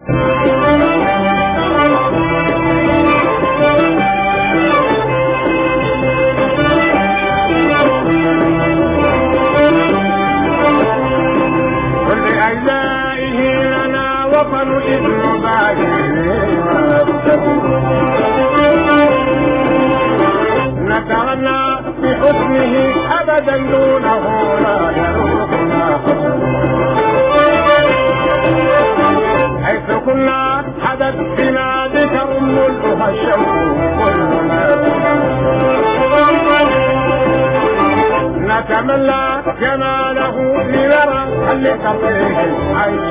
نتغنى بحسنه أبدا دونه لا يروحنا حيث كنا حدث بنا ذكر ملكها الشوق كلنا نتمنى جماله لنرى هل تطيح العيش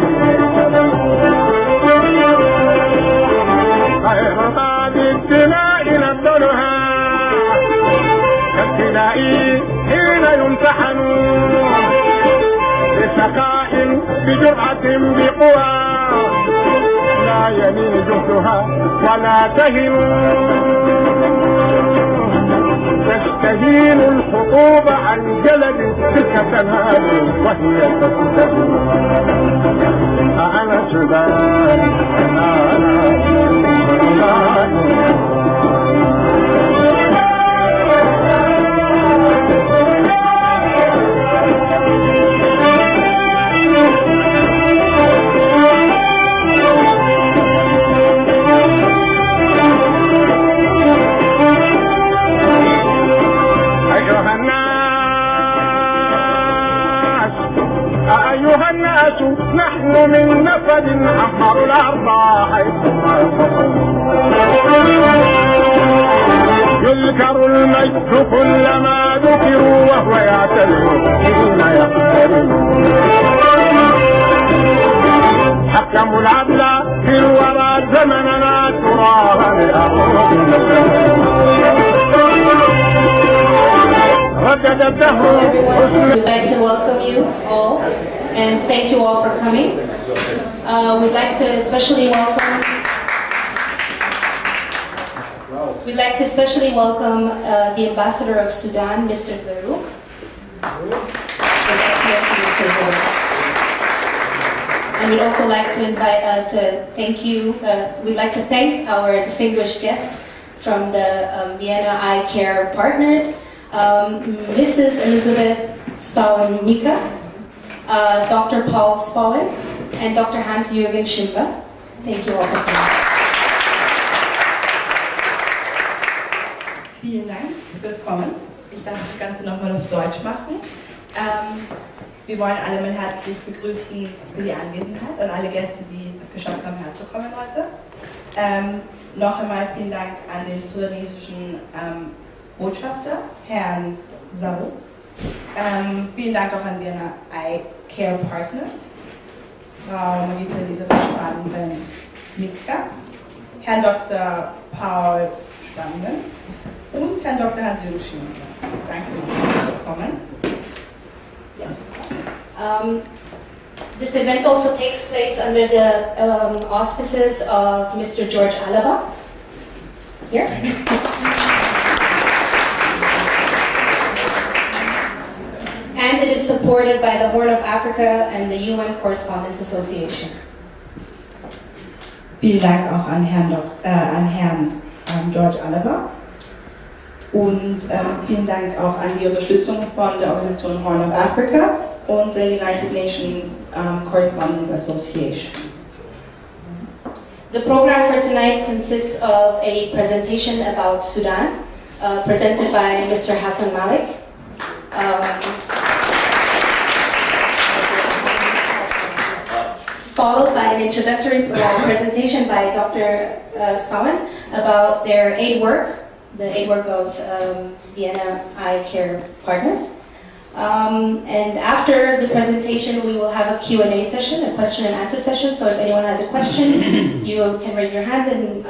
غير بعد الدماء نبذلها كالابتلاء حين يمتحنون بسخاء بجرعة بقوى لا يمين جهدها ولا تهن تستهين الخطوب عن جلد تلك تنال وهي تستهين أنا سودان أنا أيها الناس نحن من نفد أحمر الأرض حيثما يذكر المجد كلما ذكروا وهو يعتذر حين يقترب حكموا العدل في الورى زمننا تراها لأرض We'd like to welcome you all and thank you all for coming. We'd like to especially welcome the Ambassador of Sudan, Mr. Zarrouk. His Excellency Mr. Zarrouk. And we'd also like to we'd like to thank our distinguished guests from the Vienna Eye Care Partners. Mrs. Elizabeth Spawin-Mika, Dr. Paul Spawin, and Dr. Hans-Jürgen Schimper. Thank you all for coming. Vielen Dank fürs Kommen. Ich darf das Ganze nochmal auf Deutsch machen. Wir wollen alle mal herzlich begrüßen für die Anwesenheit und alle Gäste, die es geschafft haben, herzukommen heute. Noch einmal vielen Dank an den sudanesischen Botschafter, Herrn Zarrouk. Vielen Dank auch an Vienna Eye Care Partners, Frau Magister Elisabeth Spannenden-Mika, Herrn Dr. Paul Spannenden und Herrn Dr. Hans-Jürgen Schimper. Danke fürs Kommen. This event also takes place under the auspices of Mr. George Alaba. Here. And it is supported by the Horn of Africa and the UN Correspondents Association. Vielen Dank auch an Herrn George Alaba und vielen Dank auch an die Unterstützung von der Organisation Horn of Africa und der United Nations Correspondents Association. The program for tonight consists of a presentation about Sudan, presented by Mr. Hassan Malik. Followed by an introductory presentation by Dr. Spawin about their aid work, the aid work of Vienna Eye Care Partners. And after the presentation, we will have a Q&A session, a question and answer session. So if anyone has a question, you can raise your hand and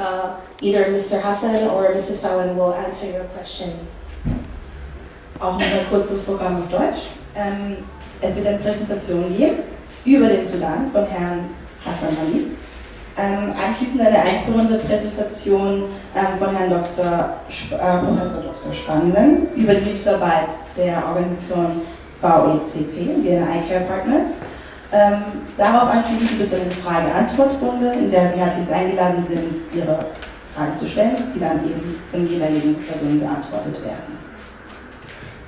either Mr. Hassan or Mrs. Spawin will answer your question. Auch noch ein kurzes Programm auf Deutsch. Es wird eine Präsentation geben über den Sudan von Herrn Hassan Malik. Anschließend eine einführende Präsentation von Herrn Professor Dr. Spannenden über die Hilfsarbeit der Organisation VECP, Vienna Eye Care Partners. Darauf anschließend gibt es eine Frage-Antwort-Runde, in der Sie herzlich eingeladen sind, Ihre Fragen zu stellen, die dann eben von jeweiligen Personen beantwortet werden.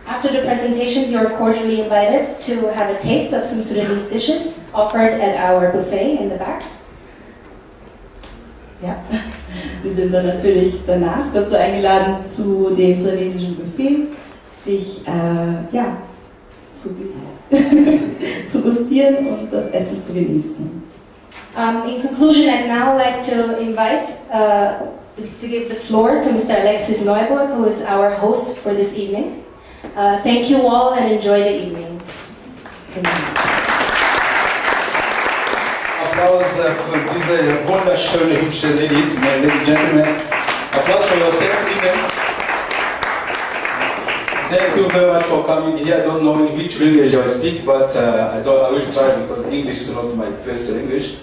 After the presentations, you are cordially invited to have a taste of some Sudanese dishes offered at our buffet in the back. Ja, Sie sind dann natürlich danach dazu eingeladen, zu dem sudanesischen Buffet sich zu gustieren und das Essen zu genießen. In conclusion, I'd now like to invite to give the floor to Mr. Alexis Neuburg, who is our host for this evening. Thank you all and enjoy the evening. Applaus für diese wunderschöne, hübsche Ladies, ladies and gentlemen. Applaus for yourself, even. Thank you very much for coming here. I don't know in which language I speak, but I will try because English is not my best English.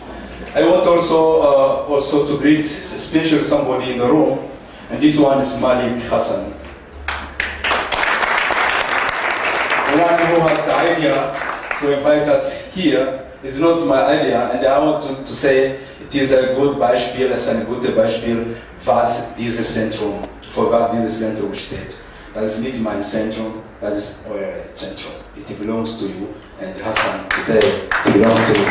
I want also to greet special somebody in the room, and this one is Malik Hassan. The one who has the idea to invite us here is not my idea, and I want to say it is a good Beispiel, es ist ein gutes Beispiel, was dieses Zentrum steht. Das ist nicht mein Zentrum, das ist euer Zentrum. It belongs to you, and Hassan today belongs to you.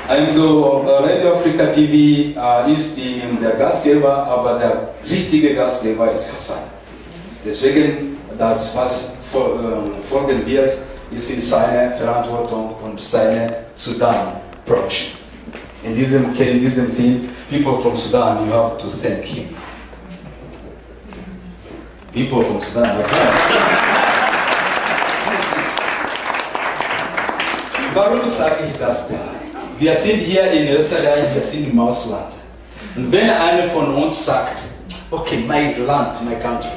And Radio Africa TV ist der Gastgeber, aber der richtige Gastgeber ist Hassan. Deswegen, das was folgen wird, ist in seiner Verantwortung und seine Sudan-Branche. In diesem Sinn, people from Sudan, you have to thank him. People from Sudan, Warum sage ich das da? Wir sind hier in Österreich, wir sind im Ausland. Und wenn einer von uns sagt, okay, my land, my country,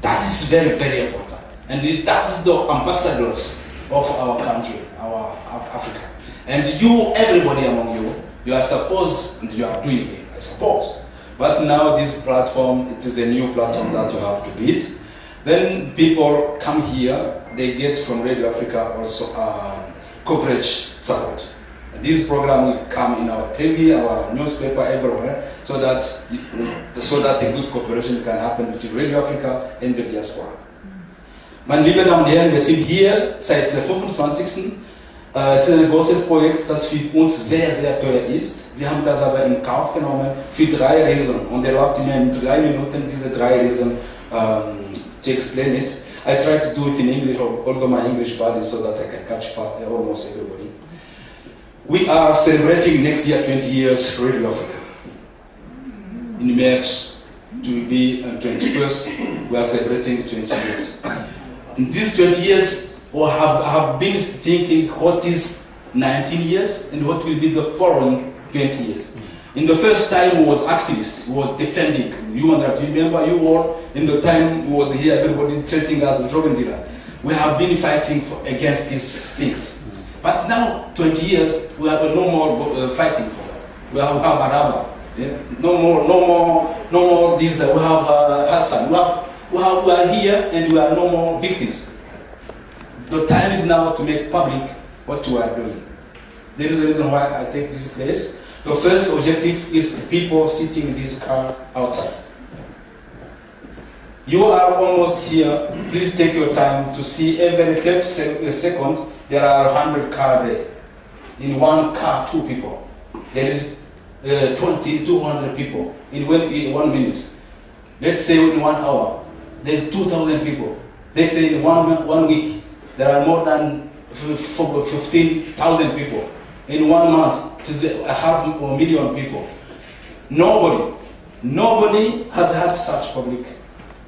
das ist very, very important. And that is the ambassadors of our country, our Africa. And you, everybody among you, you are supposed, and you are doing it, I suppose. But now this platform, it is a new platform that you have to beat. Then people come here, they get from Radio Africa also coverage support. And this program will come in our TV, our newspaper, everywhere, so that a good cooperation can happen between Radio Africa and the diaspora. Meine lieben Damen und Herren, wir sind hier seit 25. Es ist ein großes Projekt, das für uns sehr, sehr teuer ist. Wir haben das aber in Kauf genommen für 3 Reasons. Und erlaubt mir in 3 Minuten diese 3 Reasons to explain it. I try to do it in English, although my English bad is so that I can catch almost everybody. We are celebrating next year 20 years Radio Africa. In March, to be 21st, we are celebrating 20 years. In these 20 years, I have been thinking what is 19 years and what will be the following 20 years. In the first time, was activists, was defending human rights. Remember, you were in the time was here, everybody treating us as a drug dealer. We have been fighting against these things. But now, 20 years, we are no more fighting for that. We have Alaba. Yeah? No more this. We have Hassan. We are here and we are no more victims. The time is now to make public what we are doing. There is a reason why I take this place. The first objective is the people sitting in this car outside. You are almost here. Please take your time to see every 30 seconds there are 100 cars there. In one car, 2 people. There is 200 people in 1 minute. Let's say in 1 hour, there's 2,000 people. Let's say in one week, there are more than 15,000 people. In 1 month, it is 500,000 people. Nobody has had such public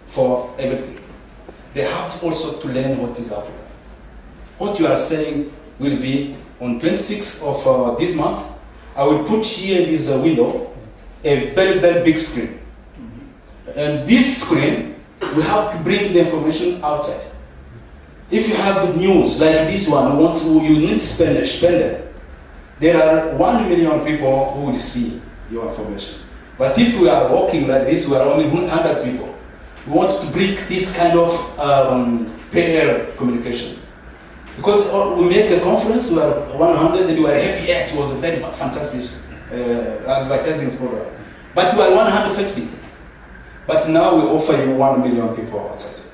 for everything. They have also to learn what is Africa. What you are saying will be on 26th of this month. I will put here in this window a very, very big screen. And this screen, we have to bring the information outside. If you have news like this one, you need to spend it. There are 1 million people who will see your information. But if we are walking like this, we are only 100 people. We want to break this kind of pair communication. Because we make a conference, we are 100 and we are happy. Yeah, it was a very fantastic advertising program. But we are 150. But now we offer you 1 million people outside.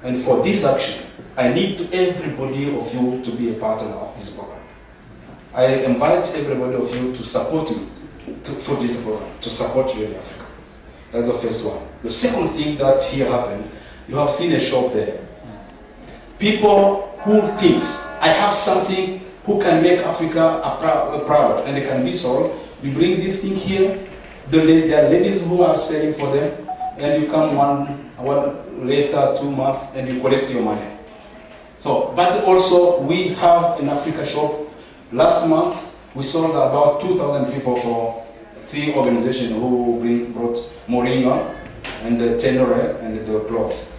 And for this action, I need everybody of you to be a partner of this program. I invite everybody of you to support me for this program, to support Really Africa. That's the first one. The second thing that here happened, you have seen a shop there. People who think, I have something who can make Africa proud and it can be sold. You bring this thing here, there are ladies who are selling for them, and you come one later, 2 months, and you collect your money. So, but also we have an Africa shop. Last month, we sold about 2,000 people for 3 organizations who brought Mourinho and the Sennar and the clothes.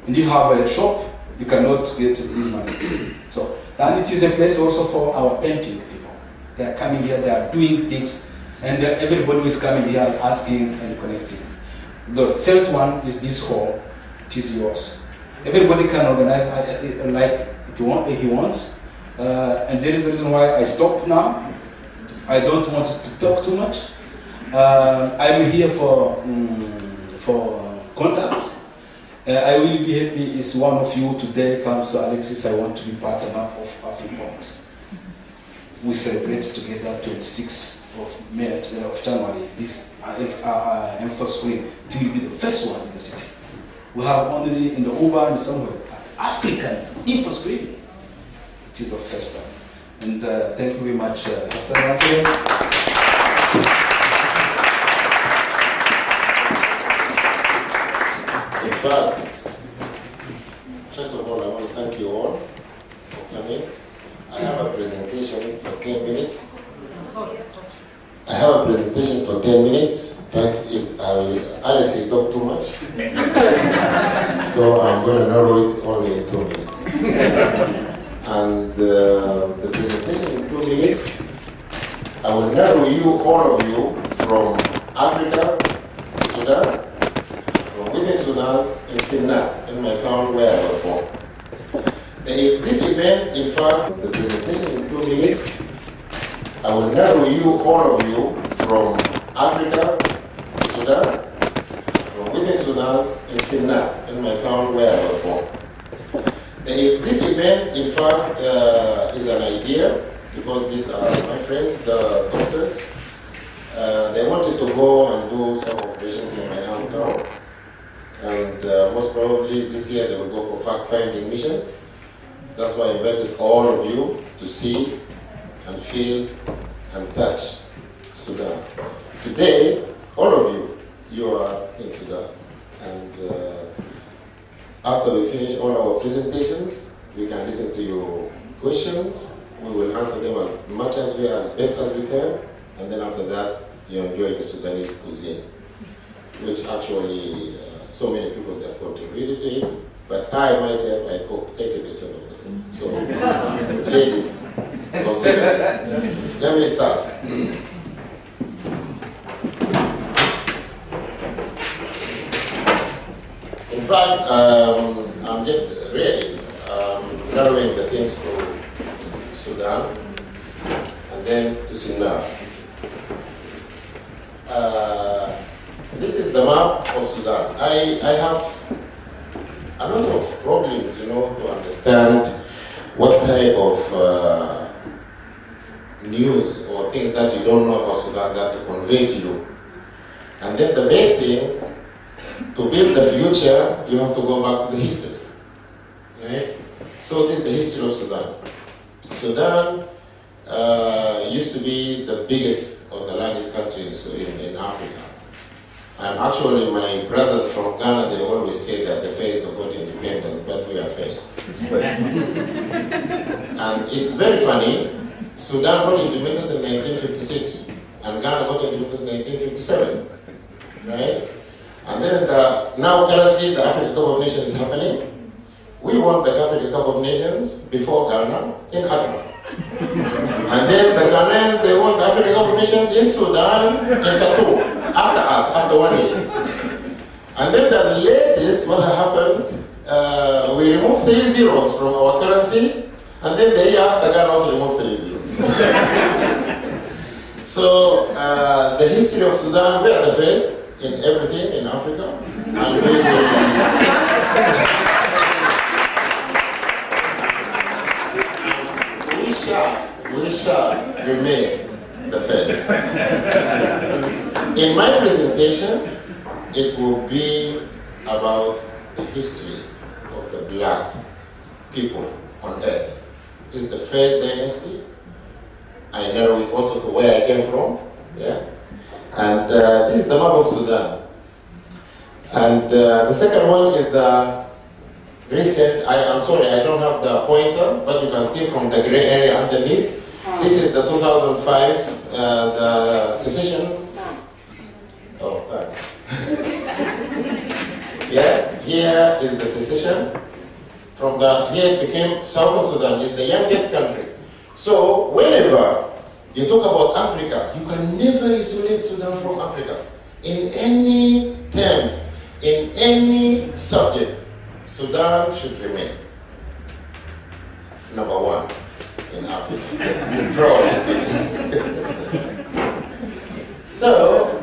And you have a shop, you cannot get this money. So, and it is a place also for our painting people. They are coming here, they are doing things, and everybody who is coming here is asking and connecting. The third one is this hall, it is yours. Everybody can organize like he wants. And there is a reason why I stop now. I don't want to talk too much. I'm here for contact. I will be happy if one of you today comes, Alexis, I want to be partner of AfriPort. We celebrate together 26th of May, of January, this info screen. It will be the first one in the city. We have only in the Uber and somewhere, but African info screen. It is the first time. And thank you very much, Hassan Malik. In fact, first of all, I want to thank you all for coming. I have a presentation for 10 minutes. I have a presentation for 10 minutes, but Alex will talk too much. So I'm going to narrow it only in 2 minutes. And the presentation in 2 minutes, I will narrow you, all of you, from Africa to Sudan, from within Sudan in Sennar, in my town where I was born. This event, in fact, the presentation in 2 minutes, I will narrow you, all of you, from Africa to Sudan, from within Sudan in Sennar, in my town where I was born. This event, in fact, is an idea, because these are my friends, the doctors. They wanted to go and do some operations in my hometown. And most probably this year they will go for fact-finding mission. That's why I invited all of you to see and feel and touch Sudan. Today, all of you, you are in Sudan. And after we finish all our presentations, we can listen to your questions. We will answer them as much as best as we can. And then after that, you enjoy the Sudanese cuisine, which actually so many people have contributed to it. But I myself, I cook 80% of the food. So, ladies, consider. Let me start. In fact, I'm just really narrowing the things to Sudan and then to Sennar. This is the map of Sudan. I have a lot of problems, to understand what type of news or things that you don't know about Sudan that to convey to you. And then the best thing, to build the future, you have to go back to the history, right? So this is the history of Sudan. Sudan used to be the biggest or the largest country in Africa. And actually my brothers from Ghana, they always say that the first to got independence, but we are first. And it's very funny, Sudan got independence in 1956, and Ghana got independence in 1957, right? And then now currently the African Cup of Nations is happening. We won the African Cup of Nations before Ghana in Accra. And then the Ghanaians, they won the African Cup of Nations in Sudan, in Khartoum, after us, after 1 year. And then the latest, what happened, we removed 3 zeros from our currency, And then the year after, Ghana also removed 3 zeros. So the history of Sudan, we are the first in everything in Africa, and we will. We shall remain the first. In my presentation, it will be about the history of the black people on earth. It's the first dynasty. I narrow it also to where I came from. Yeah? And this is the map of Sudan. And the second one is the recent, I'm sorry, I don't have the pointer, but you can see from the gray area underneath. This is the 2005, the secessions. Oh, thanks. Yeah, here is the secession. From here it became Southern Sudan, is the youngest country. So whenever you talk about Africa, you can never isolate Sudan from Africa. In any terms, in any subject, Sudan should remain number 1 in Africa. Broadly speaking. So,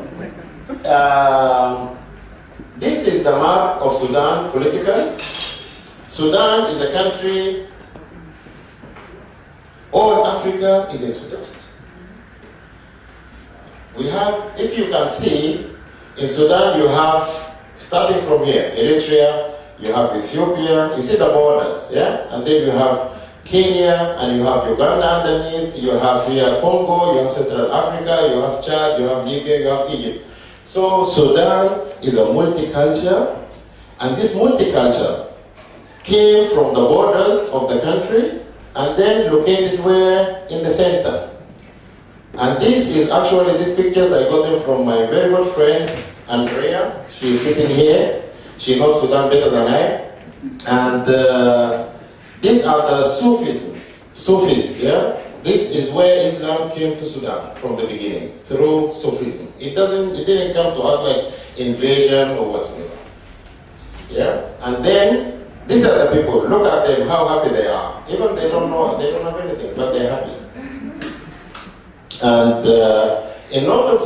this is the map of Sudan politically. Sudan is a country, all Africa is in Sudan. We have, if you can see, in Sudan you have, starting from here, Eritrea, you have Ethiopia, you see the borders, yeah? And then you have Kenya, and you have Uganda underneath, you have here Congo, you have Central Africa, you have Chad, you have Libya, you have Egypt. So Sudan is a multicultural, and this multicultural came from the borders of the country and then located where? In the center. And this is actually, these pictures I got them from my very good friend Andrea. She's sitting here. She knows Sudan better than I. And these are the Sufis, yeah? This is where Islam came to Sudan from the beginning, through Sufism. It didn't come to us like invasion or whatsoever. Yeah? And then these are the people. Look at them, how happy they are. Even they don't have anything, but they're happy. And in Northern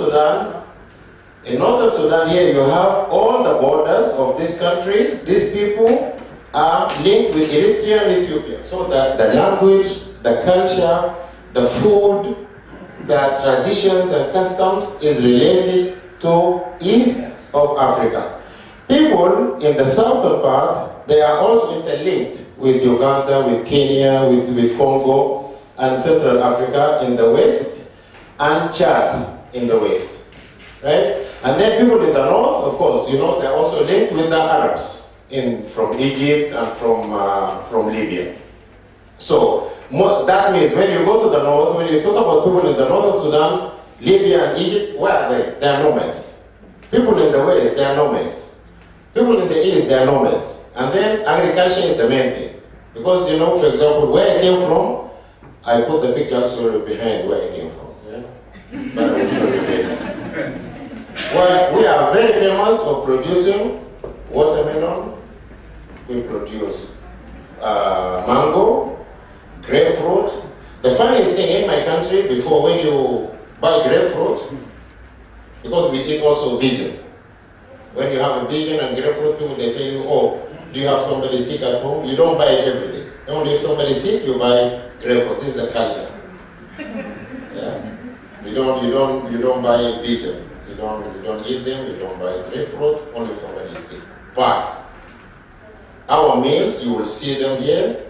Sudan here you have all the borders of this country. These people are linked with Eritrea and Ethiopia. So that the language, the culture, the food, the traditions and customs is related to East of Africa. People in the southern part, they are also interlinked with Uganda, with Kenya, with Congo, and Central Africa in the west, and Chad in the west, right? And then people in the north, of course, you know, they're also linked with the Arabs from Egypt and from Libya. So that means when you go to the north, when you talk about people in the northern Sudan, Libya and Egypt, where are they? They are nomads. People in the west, they are nomads. People in the east, they are nomads. And then agriculture is the main thing. Because, you know, for example, where I came from, I put the picture actually behind where I came from. Yeah? But I will show you later. Well, we are very famous for producing watermelon. We produce mango, grapefruit. The funniest thing in my country, before when you buy grapefruit, because we eat also pigeon. When you have a pigeon and grapefruit, people they tell you, oh, do you have somebody sick at home? You don't buy it every day. Only if somebody's sick, you buy grapefruit. This is a culture. Yeah? You don't buy pigeon. You don't eat them. You don't buy grapefruit. Only if somebody is sick. But our meals, you will see them here.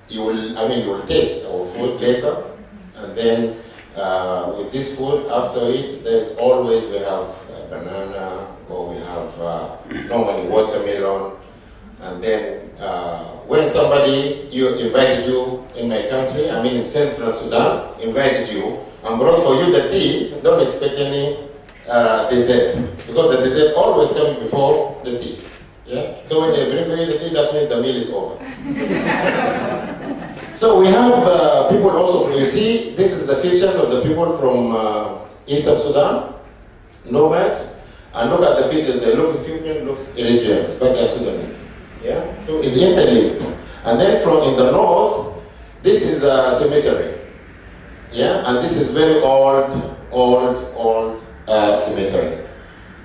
You will taste our food later, and then with this food, after it, there's always we have banana, or we have normally watermelon, and then when somebody invited you in my country, in Central Sudan, invited you and brought for you the tea, don't expect any dessert, because the dessert always comes before the tea. Yeah? So when they bring for you the tea, that means the meal is over. So we have people also, you see, this is the features of the people from Eastern Sudan, nomads, and look at the features, they look Ethiopian, look Eritreans, but they're Sudanese. Yeah? So it's interlinked. And then from in the north, This is a cemetery. Yeah, and this is very old cemetery.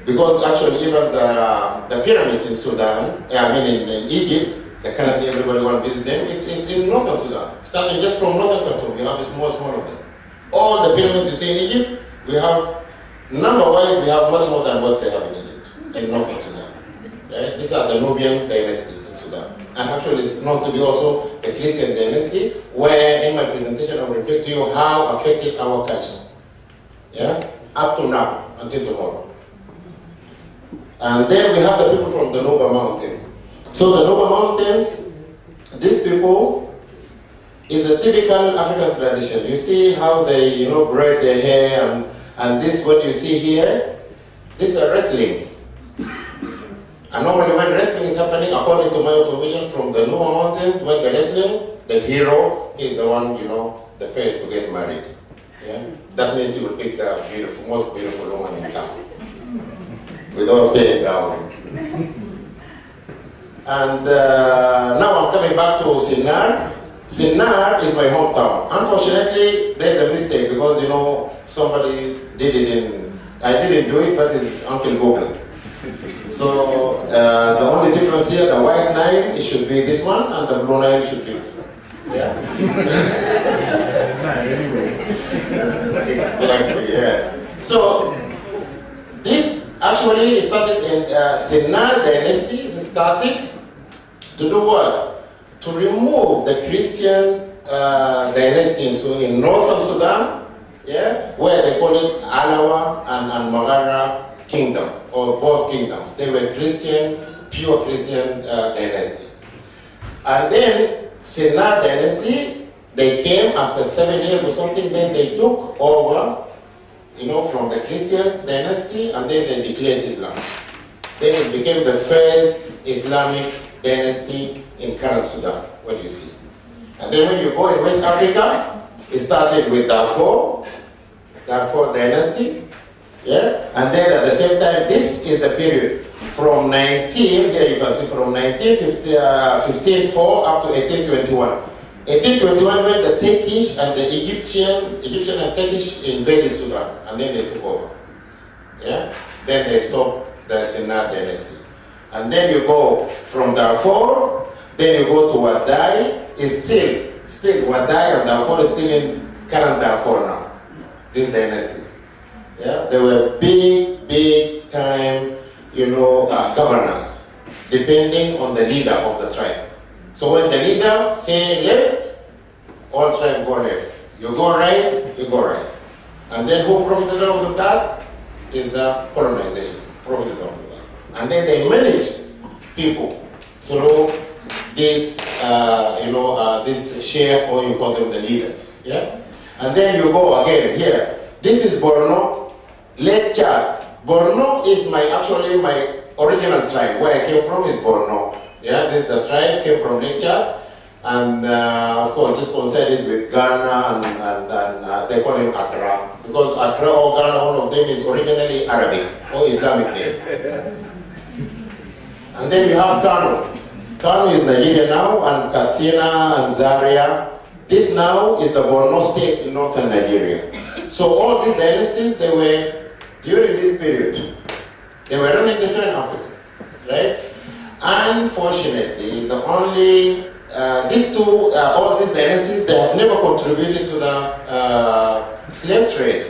Because actually even the pyramids in Sudan, in Egypt, currently everybody wants to visit them, it's in northern Sudan. Starting just from northern Khartoum, we have a small of them. All the pyramids you see in Egypt, we have, number-wise, we have much more than what they have in Egypt, in northern Sudan. Right? These are the Nubian dynasty in Sudan. And actually it's known to be also the Christian dynasty, where in my presentation I will reflect to you how affected our culture. Yeah? Up to now, until tomorrow. And then we have the people from the Nuba Mountains. So the Nuba Mountains, these people is a typical African tradition. You see how they, braid their hair, and this what you see here, this is wrestling. And normally when wrestling is happening, according to my information from the Nuba Mountains, when they're wrestling, the hero is the one, the first to get married. Yeah? That means you will pick the most beautiful woman in town without paying dowry. And now I'm coming back to Sennar. Sennar is my hometown. Unfortunately, there's a mistake because, somebody did it I didn't do it, but it's Uncle Google. So the only difference here, the white Nile, it should be this one, and the blue Nile should be this one. Yeah. Exactly, yeah. So this actually started in Sennar dynasty. It started to do what? To remove the Christian dynasty in northern Sudan, yeah, where they call it Alawa and Magara kingdom, or both kingdoms. They were Christian, pure Christian dynasty. And then Sennar dynasty, they came after 7 years or something, then they took over, from the Christian dynasty, and then they declared Islam. Then it became the first Islamic dynasty in current Sudan, what you see. And then when you go in West Africa, it started with Darfur dynasty, yeah? And then at the same time, this is the period from here you can see from 1504 up to 1821. 1821 when the Turkish and the Egyptian and Turkish invaded Sudan, and then they took over. Yeah? Then they stopped the Sennar dynasty. And then you go from Darfur, then you go to Wadai. It's still Wadai and Darfur is still in current Darfur now. These dynasties. Yeah? They were big time, governors, depending on the leader of the tribe. So when the leader say left, all tribe go left. You go right, you go right. And then who profited out of that is the colonization, profited out of that. And then they manage people through this, this share, or you call them the leaders. Yeah? And then you go again here. This is Borno, Lake Chad. Borno is my original tribe. Where I came from is Borno. Yeah, this is the tribe, came from Lake Chad. And of course, this coincided with Ghana and they call him Accra. Because Accra or Ghana, one of them is originally Arabic or Islamic name. And then you have Kano. Kano is Nigeria now, and Katsina and Zaria. This now is the Borno state in northern Nigeria. So all these dynasties, they were, during this period, they were running the show in Africa, right? Unfortunately, all these dynasties, they have never contributed to the slave trade.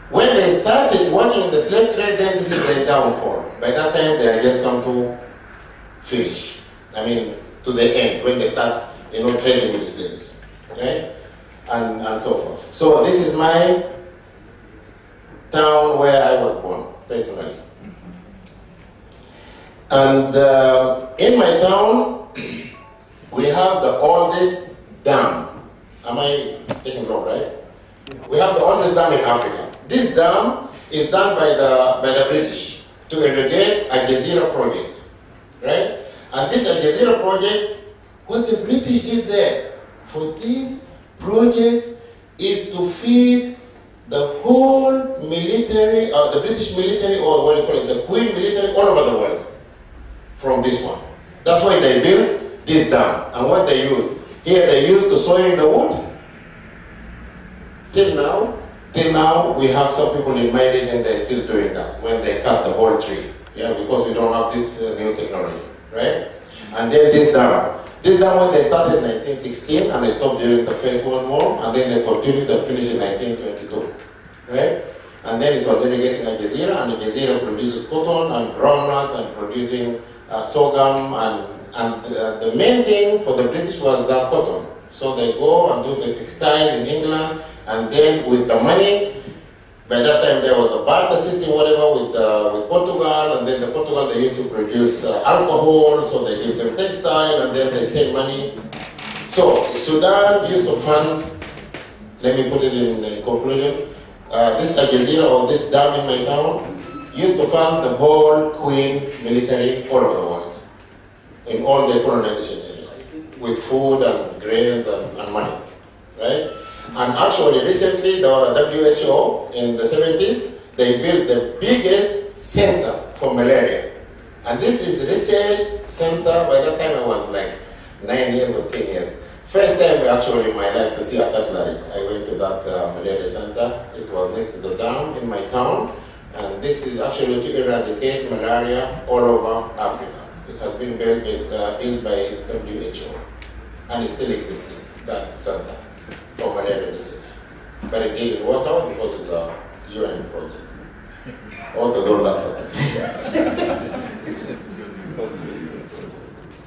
When they started working in the slave trade, then this is their downfall. By that time, they had just come to finish. To the end, when they start, trading with the slaves, right? And so forth. So this is my town where I was born, personally. And in my town, we have the oldest dam. Am I getting wrong, right? We have the oldest dam in Africa. This dam is done by the British to irrigate a Jazeera project, right? And this Jazeera project, what the British did there for this project is to feed the whole military, the British military, or what do you call it, the Queen military all over the world from this one. That's why they built this dam. And what they used, Here they used to sawing the wood. Till now, we have some people in my region, they're still doing that when they cut the whole tree. Yeah, because we don't have this new technology, right? And then this dam. This dam, when they started in 1916, and they stopped during the First World War, and then they continued and finished in 1922, right? And then it was irrigating Al Jazeera, and Al Jazeera produces cotton and groundnuts and producing sorghum, and the main thing for the British was that cotton. So they go and do the textile in England, and then with the money, by that time there was a barter system, whatever, with Portugal, and then the Portugal, they used to produce alcohol, so they give them textile, and then they send money. So Sudan used to fund, let me put it in conclusion, this Al Jazeera, or this dam in my town, used to fund the whole Queen military all over the world, in all the colonization areas, with food and grains and money, right? And actually, recently, the WHO, in the 70s, they built the biggest center for malaria. And this is research center. By that time, I was like 9 years or 10 years. First time, actually, in my life to see a cutlery. I went to that malaria center. It was next to the dam in my town. And this is actually to eradicate malaria all over Africa. It has been built by WHO. And it's still existing, that center, for malaria research. But it didn't work out because it's a UN project. Although don't laugh at that.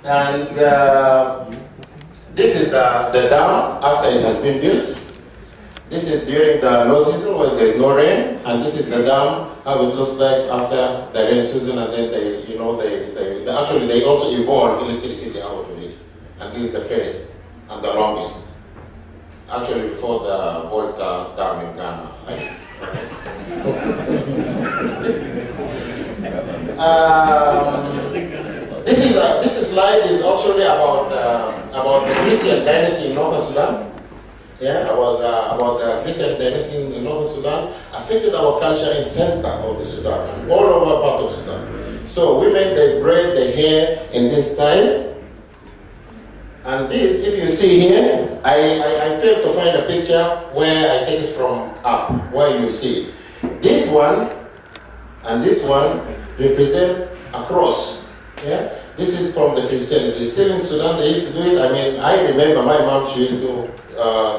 And this is the dam after it has been built. This is during the low season when there's no rain, and this is the dam, how it looks like after the rain season, and then they also evolve electricity out of it. And this is the first and the longest. Actually, before the Volta Dam in Ghana. This slide is actually about the Christian dynasty in northern Sudan. Yeah, about the Christian dynasty in northern Sudan affected our culture in center of the Sudan and all over part of Sudan. So women, they braid their hair in this style. And this, if you see here, I failed to find a picture where I take it from up, where you see. This one and this one represent a cross. Yeah? This is from the Christianity. Still in Sudan, they used to do it. I mean, I remember my mom, she used to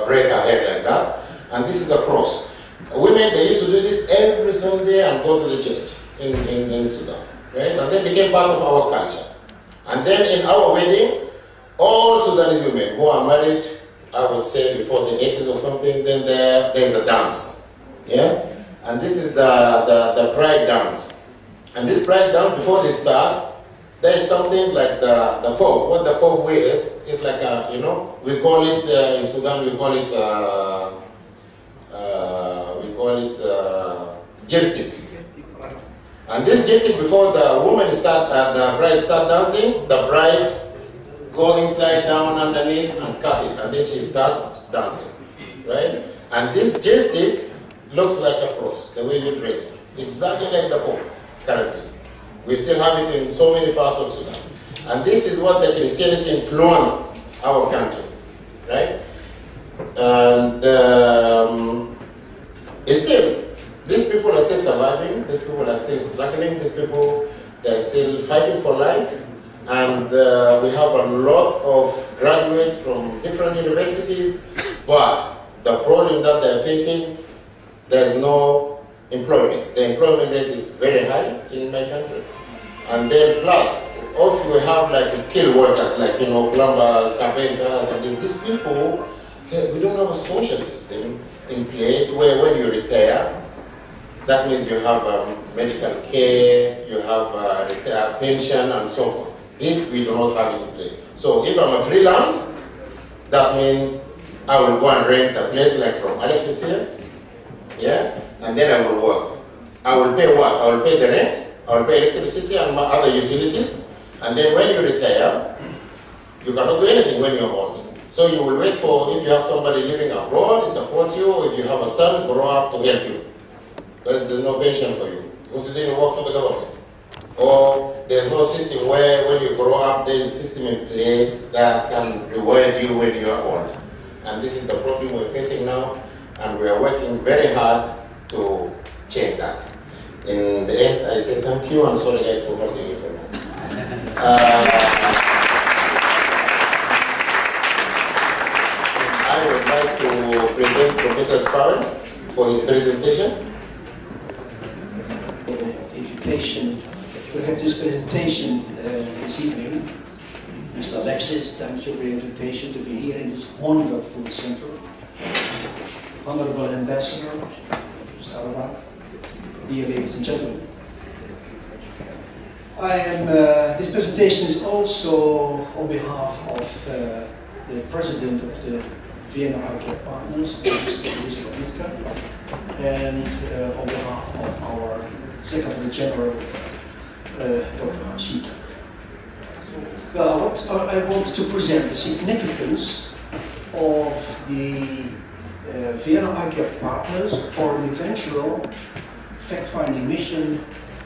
braid her hair like that. And this is a cross. Women, they used to do this every Sunday and go to the church in Sudan. Right? And they became part of our culture. And then in our wedding, all Sudanese women who are married, I would say before the 80s or something, then there's a dance. Yeah? And this is the pride dance. And this pride dance, before this starts, there's something like the Pope. What the Pope wears is like a, we call it, in Sudan, we call it jirtik. And this jirtik, before the bride start dancing, the bride go inside, down, underneath, and cut it, and then she starts dancing, right? And this jirtik looks like a cross, the way you dress it, exactly like the Pope currently. We still have it in so many parts of Sudan. And this is what the Christianity influenced our country, right? And still, these people are still surviving, these people are still struggling, these people, they're still fighting for life. And we have a lot of graduates from different universities, but the problem that they're facing, there's no employment. The employment rate is very high in my country. And then plus, if we have like skilled workers, like, plumbers, carpenters, and these people, we don't have a social system in place where when you retire, that means you have medical care, you have retire pension, and so forth. This we do not have it in place. So if I'm a freelance, that means I will go and rent a place like from Alexis here, yeah, and then I will work. I will pay what? I will pay the rent, I will pay electricity and my other utilities, and then when you retire, you cannot do anything when you're old. So you will wait for, if you have somebody living abroad to support you, if you have a son grow up to help you. There's no pension for you, because you didn't work for the government. or there's no system where when you grow up, there's a system in place that can reward you when you are old. And this is the problem we're facing now, and we are working very hard to change that. In the end, I say thank you, and sorry guys for holding you for that. I would like to present Professor Spawn for his presentation. Invitation to have this presentation this evening. Mr. Alexis, thank you for your invitation to be here in this wonderful center. Honorable Ambassador, Mr. Alaba, dear ladies and gentlemen. This presentation is also on behalf of the President of the Vienna Eye Partners, Mr. David Alaba, and on behalf of our Secretary General, Dr. Hassan Malik. Well, I want to present the significance of the Vienna Eye Partners for an eventual fact-finding mission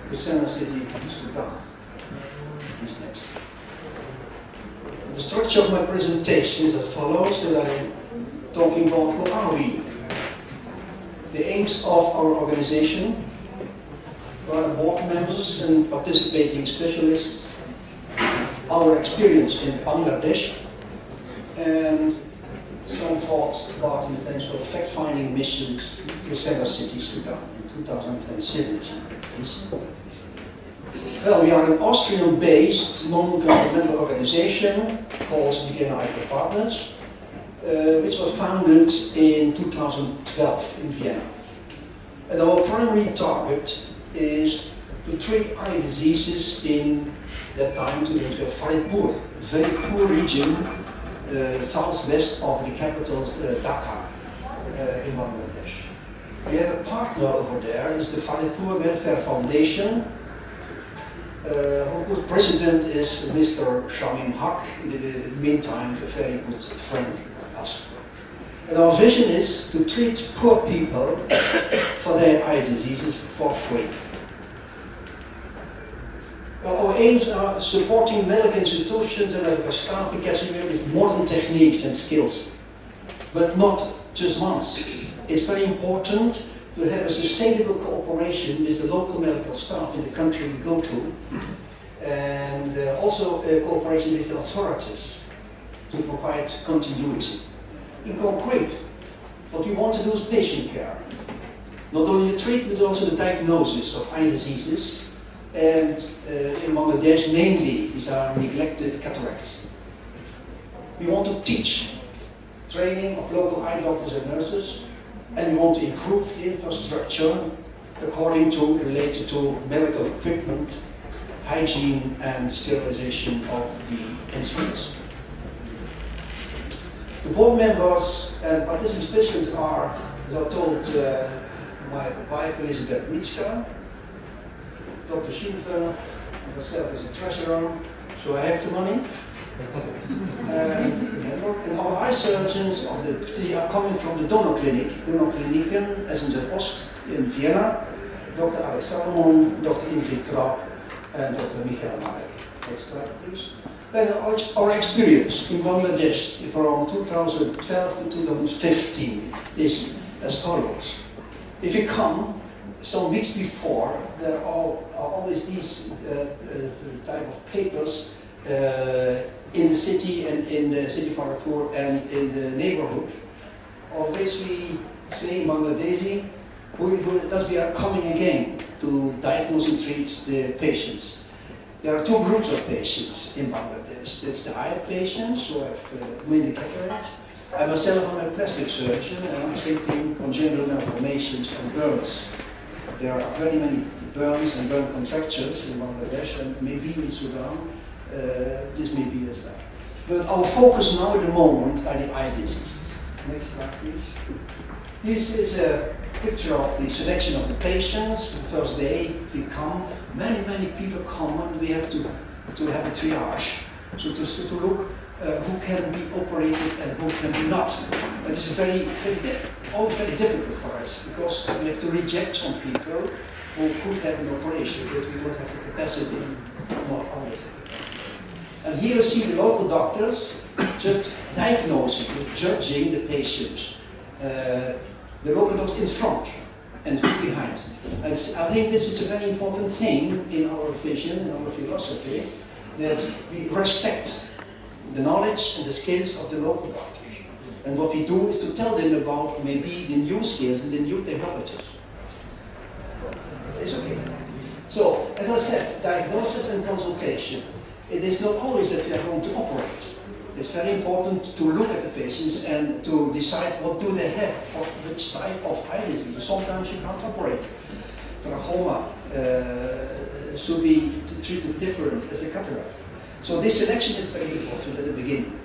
to Sennar city in Sudan. This next. The structure of my presentation is as follows: that I'm talking about who are we, the aims of our organization, our board members and participating specialists, our experience in Bangladesh, and some thoughts about an eventual fact-finding missions to Sennar city, Sudan in 2017. Well, we are an Austrian-based non-governmental organization called Vienna Eye Partners, which was founded in 2012 in Vienna. And our primary target is to treat eye diseases in that time to the Faridpur, a very poor region southwest of the capital Dhaka in Bangladesh. We have a partner over there, is the Faridpur Welfare Foundation, whose president is Mr. Shamim Haq, in the meantime a very good friend of us. And our vision is to treat poor people for their eye diseases for free. Well, our aims are supporting medical institutions and medical staff in catching up with modern techniques and skills, but not just once. It's very important to have a sustainable cooperation with the local medical staff in the country we go to, and also cooperation with the authorities to provide continuity. In concrete, what we want to do is patient care. Not only the treatment, but also the diagnosis of eye diseases. And in Bangladesh, mainly, these are neglected cataracts. We want to teach training of local eye doctors and nurses, and we want to improve the infrastructure related to medical equipment, hygiene, and sterilization of the instruments. The board members and participating specialists are, as I told my wife Elizabeth Mitska, Dr. Schindler, myself as a treasurer, so I have the money. And our eye surgeons they are coming from the Donaukliniken, SNZ Ost in Vienna, Dr. Alex Salomon, Dr. Ingrid Krab, and Dr. Michael Malik. Next slide, please. And our experience in Bangladesh from 2012 to 2015 is as follows. If you come some weeks before, there are always these type of papers in the city and in the city of Faridpur and in the neighborhood, or basically saying Bangladeshi, that we are coming again to diagnose and treat the patients. There are two groups of patients in Bangladesh. That's the eye patients who have mainly cataracts. I myself am a plastic surgeon and I'm treating congenital malformations and burns. There are very many burns and burn contractures in Bangladesh, and maybe in Sudan, this may be as well. But our focus now at the moment are the eye diseases. Next slide, please. This is a picture of the selection of the patients. The first day we come, many people come, and we have to have a triage. So to look who can be operated and who can be not. That is always very difficult for us, because we have to reject some people who could have an operation, but we don't have the capacity, not always the capacity. And here you see the local doctors just diagnosing, judging the patients. The local doctors in front and behind. And I think this is a very important thing in our vision, in our philosophy, that we respect the knowledge and the skills of the local doctors. And what we do is to tell them about maybe the new skills and the new technologies. It's okay. So, as I said, diagnosis and consultation. It is not always that we are going to operate. It's very important to look at the patients and to decide what do they have, or which type of eye disease. Sometimes you can't operate. Trachoma should be treated different as a cataract. So this selection is very important at the beginning.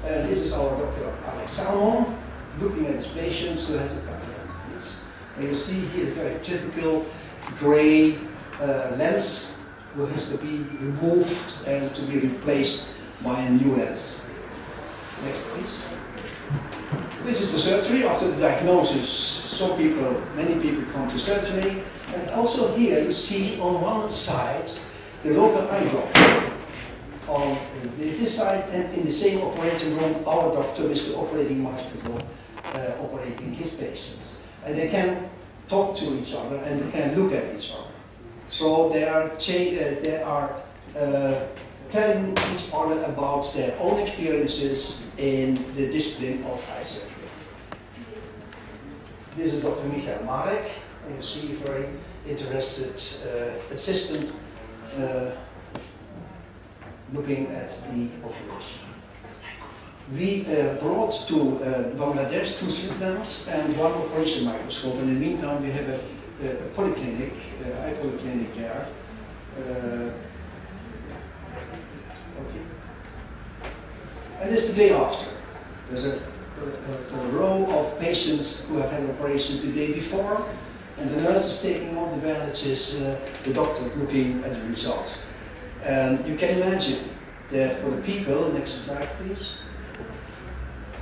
This is our Dr. Alaba, looking at his patients who has a cataract. Yes. And you see here a very typical grey lens who has to be removed and to be replaced by a new lens. Next, please. This is the surgery after the diagnosis. Many people come to surgery. And also here you see on one side the local eye doctor. On this side and in the same operating room, our doctor is the operating hospital operating his patients. And they can talk to each other and they can look at each other. So they are telling each other about their own experiences in the discipline of eye surgery. This is Dr. Michael Marek, and you see a very interested assistant looking at the operation. We brought to Bangladesh 2 slit lamps and 1 operation microscope. In the meantime, we have a polyclinic, eye polyclinic there. Okay. And this is the day after. There's a row of patients who have had operations the day before, and the nurse is taking off the bandages, the doctor looking at the results. And you can imagine that for the people, next slide please,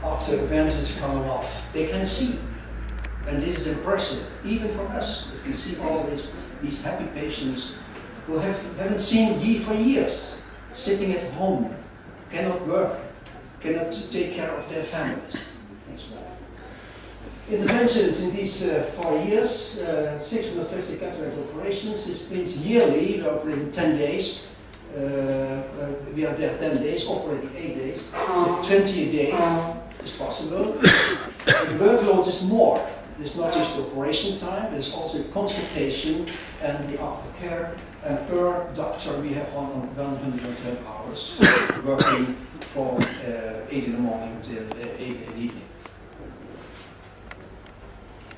after the bandages come off, they can see. And this is impressive, even for us, if we see all these happy patients who haven't seen for years, sitting at home, cannot work, cannot take care of their families. Interventions in these 4 years, 650 cataract operations. This means yearly, we are operating 10 days. We are there 10 days, operating 8 days. So 20 a day is possible. The workload is more. It's not just the operation time, it's also consultation and the aftercare. And per doctor, we have 110 hours working from 8 in the morning till 8 in the evening.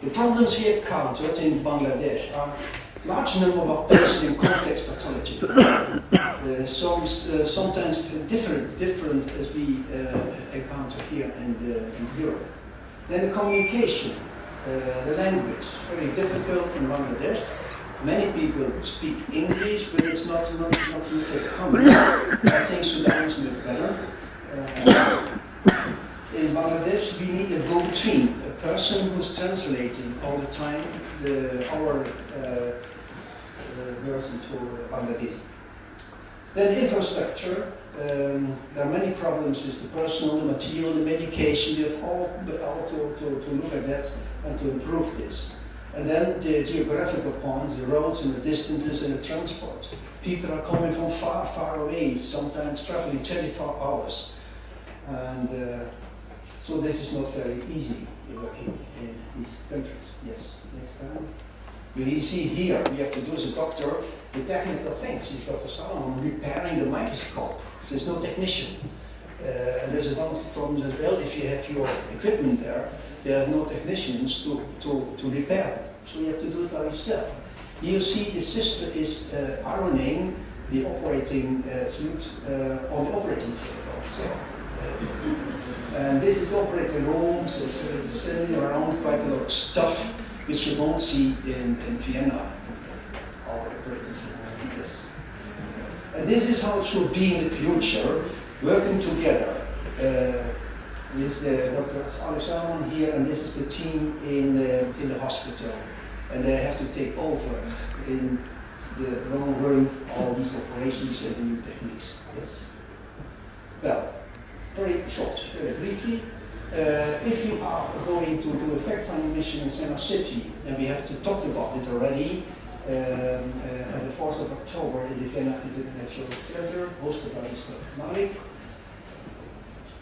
The problems we encountered in Bangladesh are large number of patients in complex pathology. Sometimes different as we encounter here in Europe. Then the communication, the language, very difficult in Bangladesh. Many people speak English, but it's not common. I think Sudan is a bit better. In Bangladesh, we need a go-between, a person who's translating all the time our words into Bangladeshi. Then infrastructure. There are many problems with the personnel, the material, the medication. We have all to look at that and to improve this. And then the geographical points, the roads and the distances and the transport. People are coming from far, far away, sometimes traveling 24 hours. And so this is not very easy working in these countries. Yes, next time. You see here, we have to do as a doctor the technical things. You've got someone repairing the microscope. There's no technician. And there's one of the problems as well. If you have your equipment there are no technicians to repair. So you have to do it yourself. Here you see the sister is ironing the operating suit on the operating table. So, and this is the operating room, so it's sitting around quite a lot of stuff which you won't see in Vienna. Our operating room. Yes. And this is how it should be in the future, working together. With Dr. Alaba here, and this is the team in the hospital. and they have to take over in the long run all these operations and the new techniques. Yes. Well, very short, very briefly. If we are going to do a fact-finding mission in Sennar City, then we have to talk about it already. On the 4th of October in the Vienna International Center, hosted by Mr. Malik.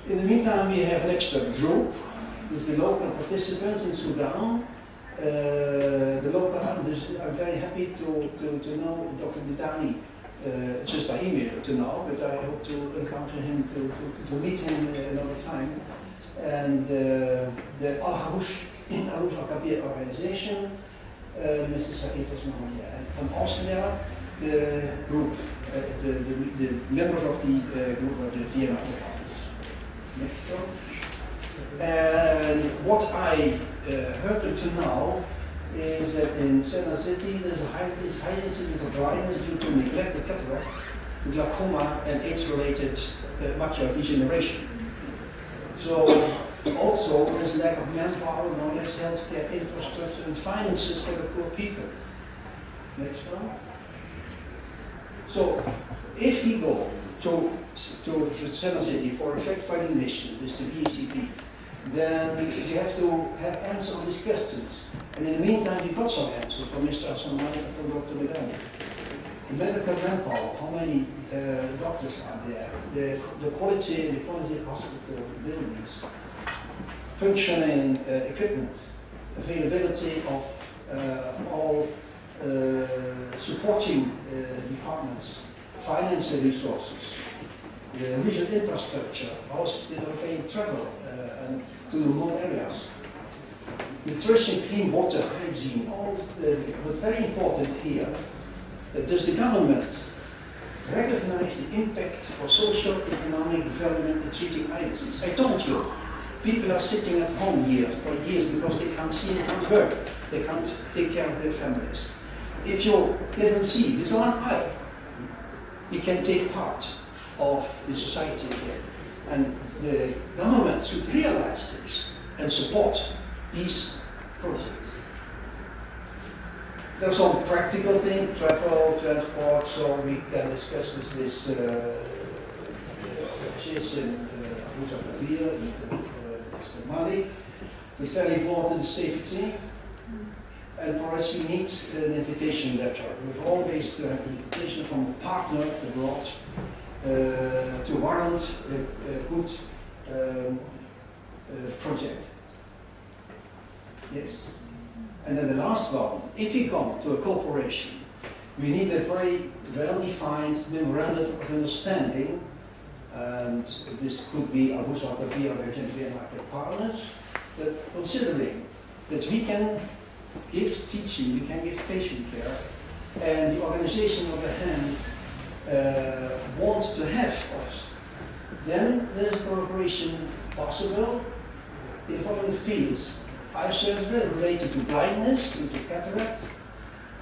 In the meantime, we have an expert group with the local participants in Sudan. I'm very happy to know Dr. Bidani just by email to know, but I hope to encounter him, to meet him another time. And the Al-Haroush Al-Kabir organization, Mr. Said Osman, and from Austria, the group, the members of the group of the Vienna Eye Doctors. And what I heard until now is that in Sennar City there's a high incidence of blindness due to neglected cataract, glaucoma, and AIDS-related macular degeneration. So also there's lack of manpower, knowledge, healthcare infrastructure, and finances for the poor people. Next one. So if we go to Sennar City for a fact-finding mission with the BCP, then we have to have answers on these questions. And in the meantime, we got some answers from Mr. Hassan Malik and from Dr. Medani. The medical manpower, how many doctors are there, the quality and the quality of hospital buildings, functioning equipment, availability of all supporting departments, financial resources, the regional infrastructure, how they are paying travel and to remote areas, nutrition, clean water, hygiene, all but very important here, does the government recognize the impact for social, economic development in treating eye disease? I told you, people are sitting at home here for years because they can't see and can't work. They can't take care of their families. If you let them see with one eye, you can take part of the society again. And the government should realize this and support these projects. There are some practical things, travel, transport, so we can discuss this organization, Mr. Malik. It's very important, safety. And for us, we need an invitation letter. We've always an invitation from a partner abroad to warrant a good project. Yes. And then the last one, if we come to a cooperation, we need a very well-defined memorandum of understanding, and this could be a Vienna Eye partners, but considering that we can give teaching, we can give patient care, and the organization on the other hand wants to have us, then there's cooperation possible in the following fields: eye surgery related to blindness, due to cataract,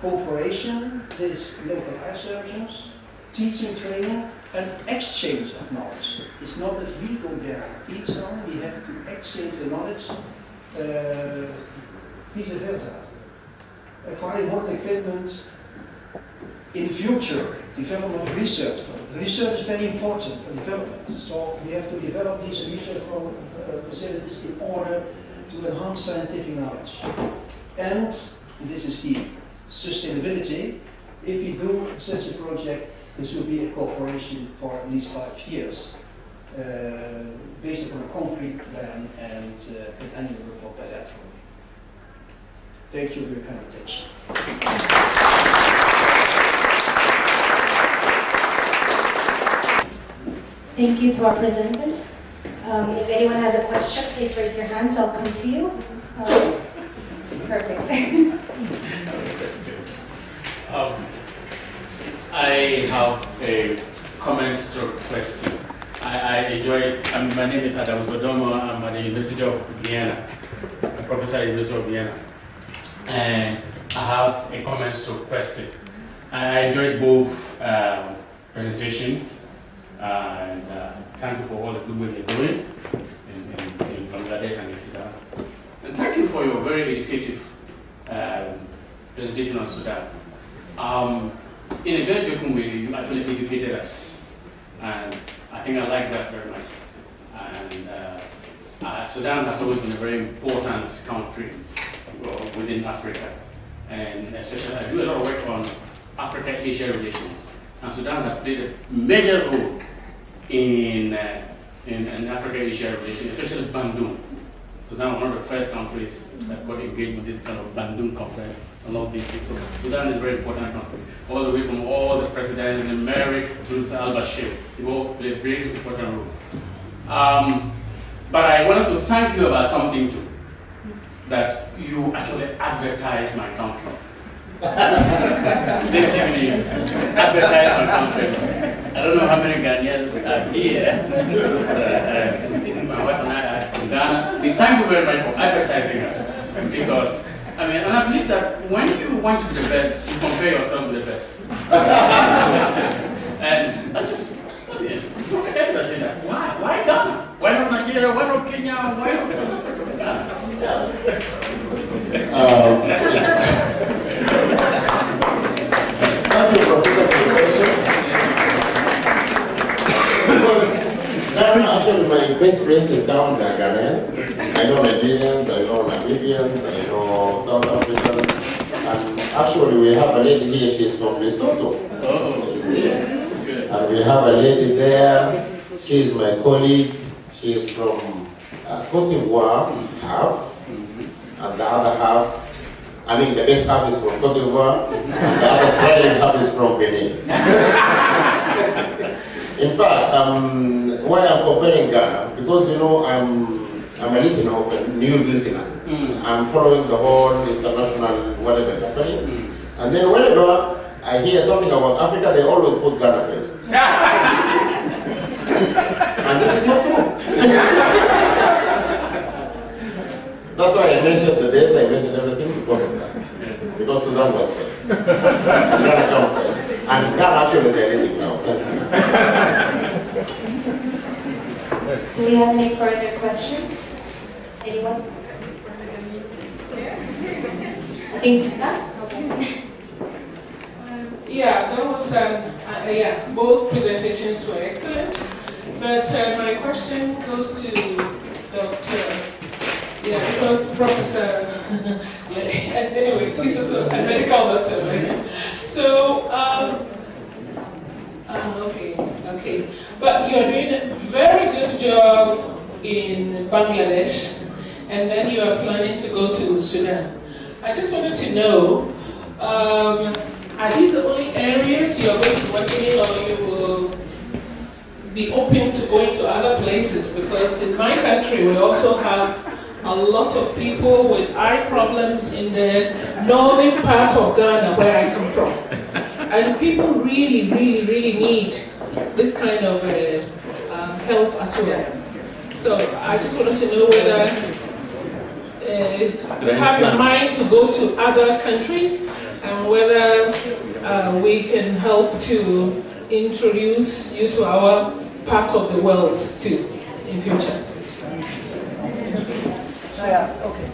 cooperation with local eye surgeons, teaching, training, and exchange of knowledge. It's not that we go there and teach them, we have to exchange the knowledge, vice versa. Acquiring modern equipment, in future, development of research. Research is very important for development, so we have to develop these research facilities in order to enhance scientific knowledge. And this is the sustainability. If we do such a project, this will be a cooperation for at least 5 years, based upon a concrete plan and an annual report by that. Thank you for your kind attention. Thank you to our presenters. If anyone has a question, please raise your hands. I'll come to you. Perfect. I have a comments to question. I enjoy. My name is Adam Godomo. I'm at the University of Vienna, a professor at the University of Vienna, and I have a comments to question. I enjoyed both presentations, and thank you for all the good work you're doing in Bangladesh and in Sudan. And thank you for your very educative presentation on Sudan. In a very joking way, you actually educated us, and I think I like that very much. And Sudan has always been a very important country within Africa, and especially I do a lot of work on Africa-Asia relations, and Sudan has played a major role in Africa-Asia relations, especially Bandung. Sudan was one of the first countries that got engaged with this kind of Bandung conference and all these things. So Sudan is a very important country, all the way from all the presidents in America to al-Bashir. They all play a very important role. But I wanted to thank you about something too, that you actually advertise my country. This evening, advertise my country. I don't know how many Ghanaians are here. My wife and I are from Ghana. We thank you very much for advertising us, because I mean, and I believe that when you want to be the best, you compare yourself with the best. And I just, it's okay to say that. Why? Why Ghana? Why not Nigeria? Why not Kenya? Why not Ghana? Thank you, Professor, for the question. Ghana, actually, my best friends in town are Ghanaians. I know Nigerians, I know Namibians, I know South Africans. And actually, we have a lady here, she's from Lesotho. She's here. And we have a lady there, she's my colleague. She's from Cote d'Ivoire, half. And the other half, I mean, the best half is from Cote d'Ivoire, and the other struggling half is from Benin. In fact, why I'm comparing Ghana, because you know I'm a listener of a news listener. I'm following the whole international whatever is happening, and then whenever I hear something about Africa, they always put Ghana first. And this is not true. That's why I mentioned the dates, I mentioned everything because of that. Because Sudan was first. And Ghana come first. And Ghana actually they're leading now. Do we have any further questions? Anyone? I think that? Okay. Yeah, that was, yeah, both presentations were excellent. But my question goes to Dr. Yeah, it was Professor. Anyway, he's also a medical doctor, right? So, okay. But you're doing a very good job in Bangladesh, and then you are planning to go to Sudan. I just wanted to know, are these the only areas you are going to work in, or you will be open to going to other places? Because in my country, we also have a lot of people with eye problems in the northern part of Ghana, where I come from. And people really need this kind of help as well. So I just wanted to know whether you have in mind to go to other countries, and whether we can help to introduce you to our part of the world too in future. Okay.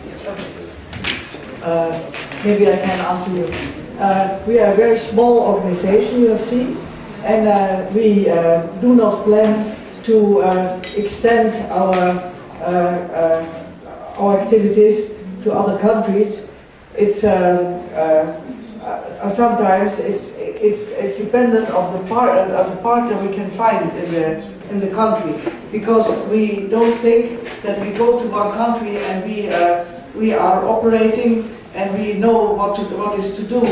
Maybe I can answer you. We are a very small organization, you have seen, and we do not plan to extend our activities to other countries. It's sometimes it's dependent of the partner we can find in the country, because we don't think that we go to one country and we are operating and we know what is to do.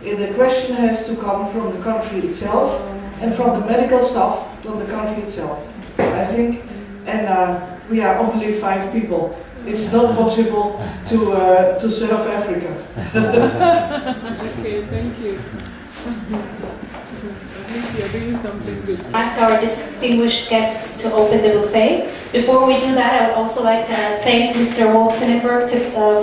The question has to come from the country itself and from the medical staff from the country itself, I think. And we are only 5 people. It's not possible to serve Africa. Okay, thank you. At least you're doing something good. Ask our distinguished guests to open the buffet. Before we do that, I would also like to thank Mr. Wolf-Sinenberg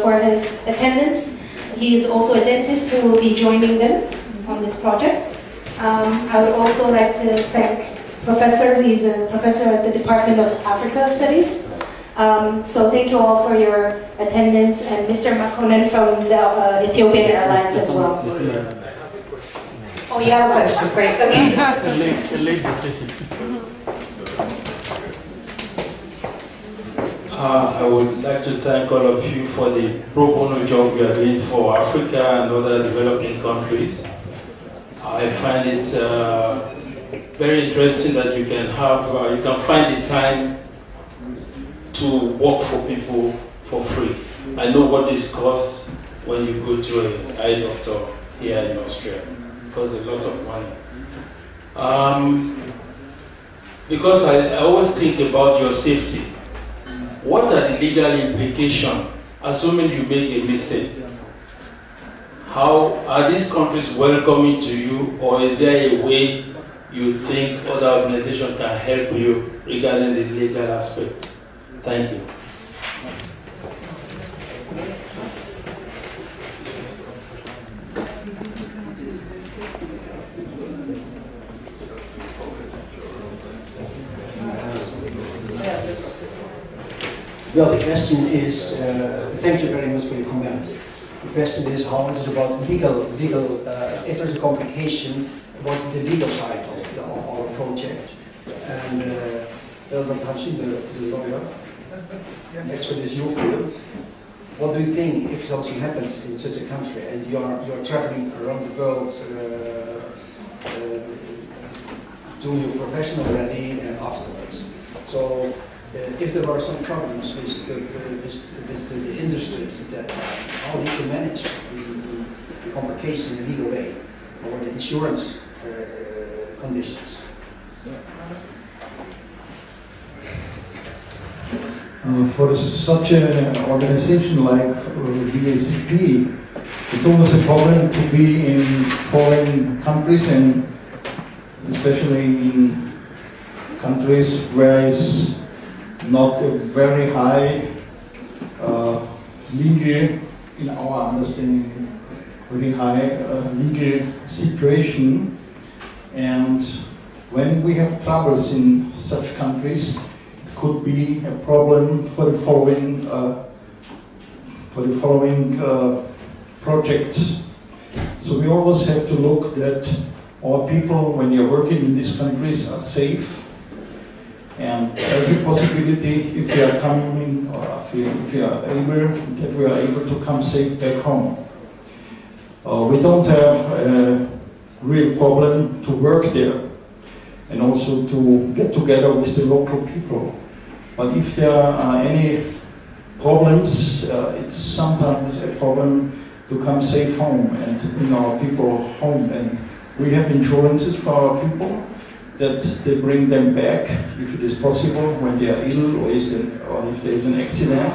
for his attendance. He is also a dentist who will be joining them on this project. I would also like to thank Professor. He's a professor at the Department of Africa Studies. So thank you all for your attendance, and Mr. Makonnen from the Ethiopian Airlines as well. Oh, you have a question, great, okay. A late decision. I would like to thank all of you for the pro bono job you are doing for Africa and other developing countries. I find it very interesting that you can find the time to work for people for free. I know what this costs when you go to an eye doctor here in Austria. It costs a lot of money. Because I always think about your safety. What are the legal implications, assuming you make a mistake? How are these countries welcoming to you, or is there a way you think other organizations can help you regarding the legal aspect? Thank you. Well, the question is, thank you very much for your comment. The question is how it is about legal, if there's a complication about the legal side of our project. And Dr. Hassan, the lawyer, expert is your field. What do you think if something happens in such a country and you're traveling around the world doing your profession already and afterwards? So if there are some problems with the industries, that how do you manage the complication in a legal way, or the insurance conditions? For such an organization like VACP, it's always a problem to be in foreign countries, and especially in countries where it's not a very high legal, in our understanding, very high legal situation. And when we have troubles in such countries, it could be a problem for the following projects. So we always have to look that our people, when you're working in these countries, are safe. And there's a possibility, if we are coming, or if we are able, that we are able to come safe back home. We don't have a real problem to work there, and also to get together with the local people. But if there are any problems, it's sometimes a problem to come safe home and to bring our people home. And we have insurances for our people, that they bring them back if it is possible when they are ill, or if there is an accident,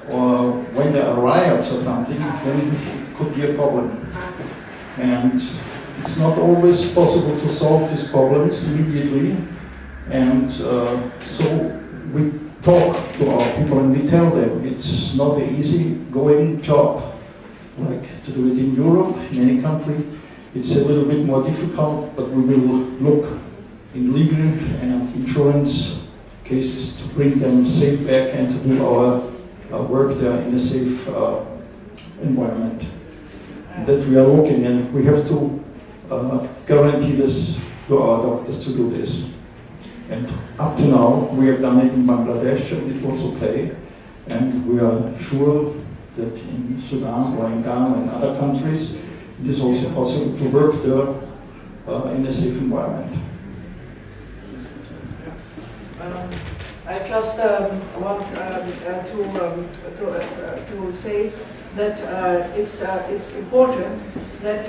or when there are riots or something, then it could be a problem. And it's not always possible to solve these problems immediately, and so we talk to our people and we tell them it's not an easy going job like to do it in Europe, in any country. It's a little bit more difficult, but we will look in legal and insurance cases to bring them safe back and to do our work there in a safe environment. That we are looking, and we have to guarantee this to our doctors to do this. And up to now, we have done it in Bangladesh, and it was okay. And we are sure that in Sudan or in Ghana and other countries, it is also possible to work there in a safe environment. I just want to say that it's important that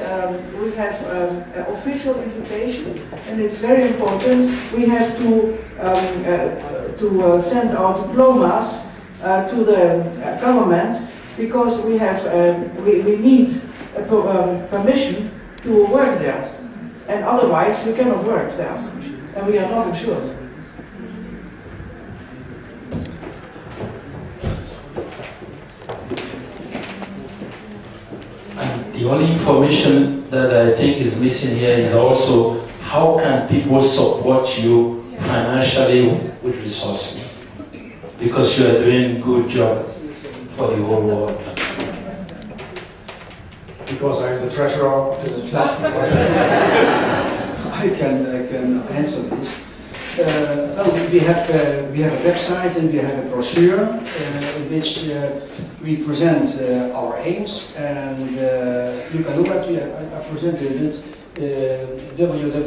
we have an official invitation, and it's very important we have to send our diplomas to the government, because we need permission to work there, and otherwise we cannot work there, and we are not insured. The only information that I think is missing here is also how can people support you financially with resources? because you are doing a good job for the whole world. Because I am the treasurer of the platform, I can answer this. Well, we have a website and we have a brochure in which we present our aims, and you can look at it. I presented it www.vecp.org,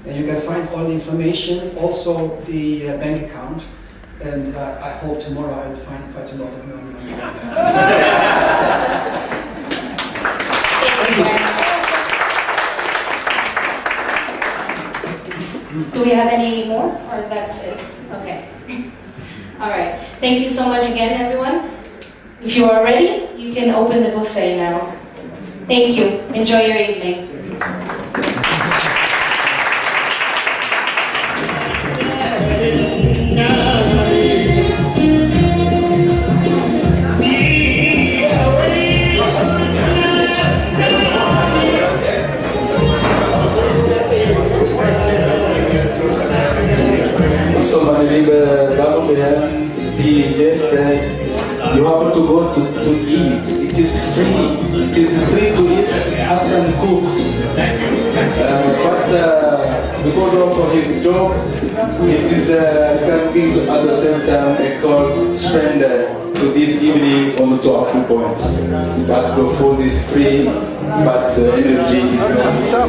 and you can find all the information, also the bank account. And I hope tomorrow I will find quite a lot of money on that. Do we have any more, or that's it? Okay. All right. Thank you so much again, everyone. If you are ready, you can open the buffet now. Thank you. Enjoy your evening. So, meine liebe Damen und Herren, die Gäste, you have to go to eat. It is free. It is free to eat. Hassan cooked. But because of his job, it is can give at the same time a cold spend to this evening on the 12 point. But the food is free, but the energy is not.